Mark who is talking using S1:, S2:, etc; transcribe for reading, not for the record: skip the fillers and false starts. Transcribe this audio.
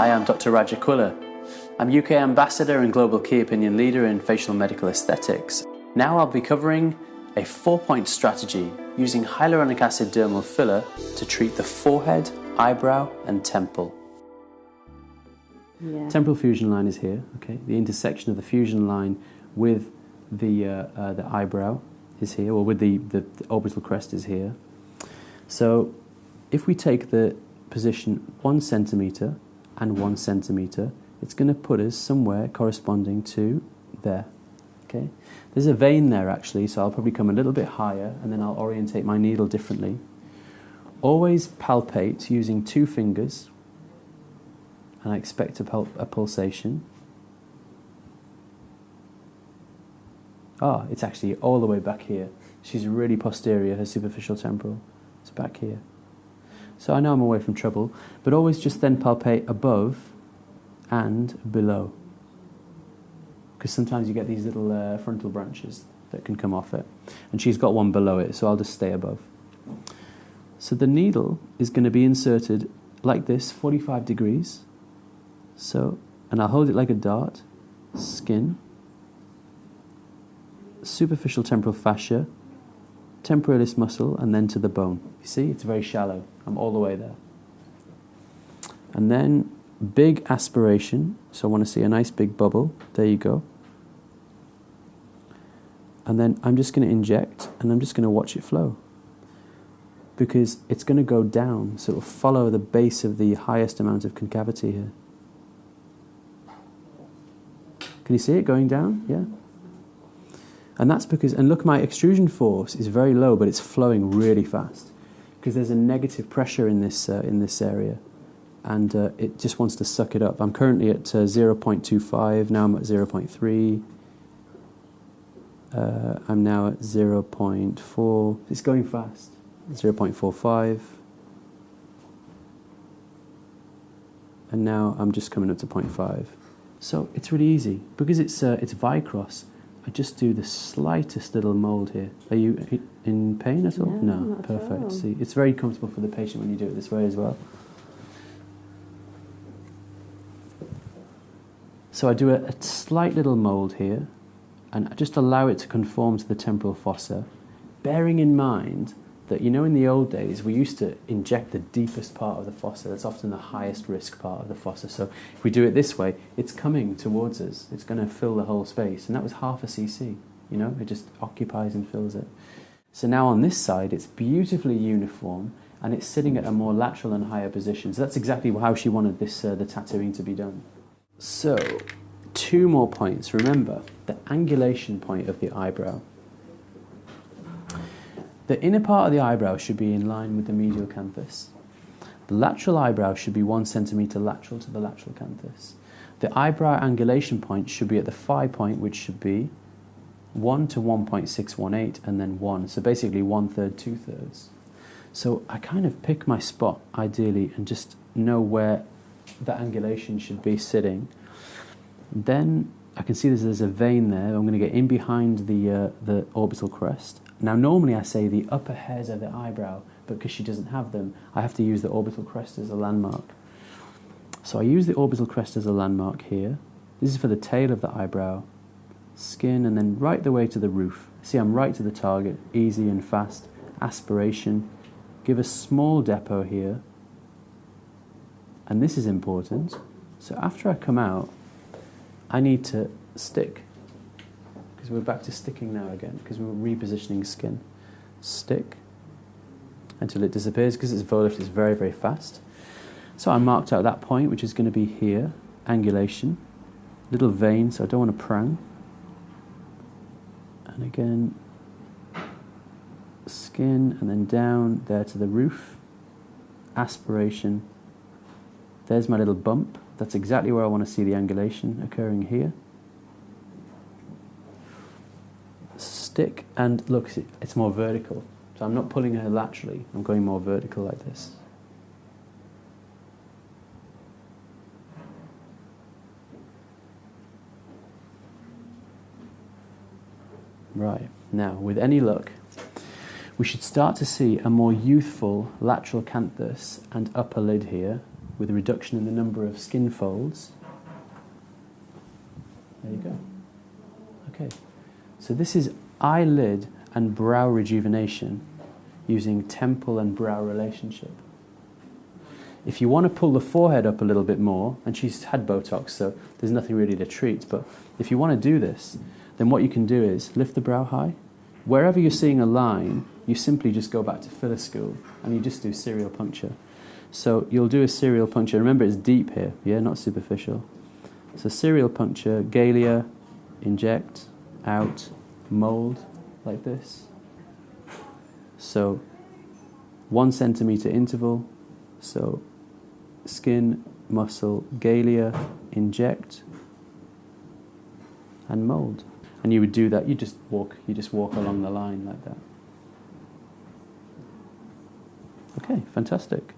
S1: Hi, I'm Dr. Raja Quiller. I'm UK Ambassador and Global Key Opinion Leader in Facial Medical Aesthetics. Now I'll be covering a 4-point strategy using hyaluronic acid dermal filler to treat the forehead, eyebrow and temple.
S2: Yeah.
S1: Temporal fusion line is here, okay? The intersection of the fusion line with the eyebrow is here, or with the orbital crest is here. So if we take the position 1 centimetre and 1 centimetre, it's going to put us somewhere corresponding to there. Okay? There's a vein there actually, so I'll probably come a little bit higher and then I'll orientate my needle differently. Always palpate using 2 fingers, and I expect a pulsation. It's actually all the way back here. She's really posterior, her superficial temporal. It's back here. So I know I'm away from trouble, but always just then palpate above and below. Because sometimes you get these little frontal branches that can come off it. And she's got one below it, so I'll just stay above. So the needle is going to be inserted like this, 45 degrees. So, and I'll hold it like a dart, skin, superficial temporal fascia, temporalis muscle, and then to the bone. You see, it's very shallow. I'm all the way there. And then big aspiration. So I want to see a nice big bubble. There you go. And then I'm just going to inject, and I'm just going to watch it flow. Because it's going to go down, so it will follow the base of the highest amount of concavity here. Can you see it going down? Yeah. And that's because, and look, my extrusion force is very low, but it's flowing really fast because there's a negative pressure in this area, and it just wants to suck it up. I'm currently at 0.25. Now I'm at 0.3. I'm now at 0.4. It's going fast. 0.45. And now I'm just coming up to 0.5. So it's really easy because it's Vycross. I just do the slightest little mould here. Are you in pain at all?
S2: No,
S1: No,
S2: not
S1: perfect.
S2: at all.
S1: See, it's very comfortable for the patient when you do it this way as well. So I do a slight little mould here, and I just allow it to conform to the temporal fossa, bearing in mind that, you know, in the old days we used to inject the deepest part of the fossa. That's often the highest risk part of the fossa. So if we do it this way, it's coming towards us. It's going to fill the whole space, and that was half a cc. You know, it just occupies and fills it. So now on this side, it's beautifully uniform, and it's sitting at a more lateral and higher position. So that's exactly how she wanted this the tattooing to be done. So 2 more points. Remember the angulation point of the eyebrow. The inner part of the eyebrow should be in line with the medial canthus. The lateral eyebrow should be 1 centimetre lateral to the lateral canthus. The eyebrow angulation point should be at the phi point, which should be 1 to 1.618 and then 1. So basically 1/3, 2/3. So I kind of pick my spot ideally and just know where the angulation should be sitting. Then I can see there's a vein there. I'm going to get in behind the orbital crest. Now normally I say the upper hairs of the eyebrow, but because she doesn't have them, I have to use the orbital crest as a landmark. So I use the orbital crest as a landmark here. This is for the tail of the eyebrow, skin, and then right the way to the roof. See, I'm right to the target, easy and fast. Aspiration. Give a small depot here. And this is important. So after I come out, I need to stick. Because we're back to sticking now again, because we're repositioning skin. Stick until it disappears, because its Vollift is very, very fast. So I marked out that point, which is going to be here, angulation, little vein, so I don't want to prang. And again, skin, and then down there to the roof, aspiration. There's my little bump. That's exactly where I want to see the angulation occurring here. Stick, and look, it's more vertical. So I'm not pulling her laterally, I'm going more vertical like this. Right, now with any luck, we should start to see a more youthful lateral canthus and upper lid here, with a reduction in the number of skin folds. There you go. Okay, so this is eyelid and brow rejuvenation using temple and brow relationship. If you want to pull the forehead up a little bit more, and she's had Botox, so there's nothing really to treat, but if you want to do this, then what you can do is lift the brow high. Wherever you're seeing a line, you simply just go back to filler school, and you just do serial puncture. So you'll do a serial puncture. Remember, it's deep here, yeah, not superficial. So serial puncture, Galea, inject, out, mold, like this. So 1 centimeter interval, so skin, muscle, Galea, inject, and mold. And you would do that, you just walk along the line like that. Okay, fantastic.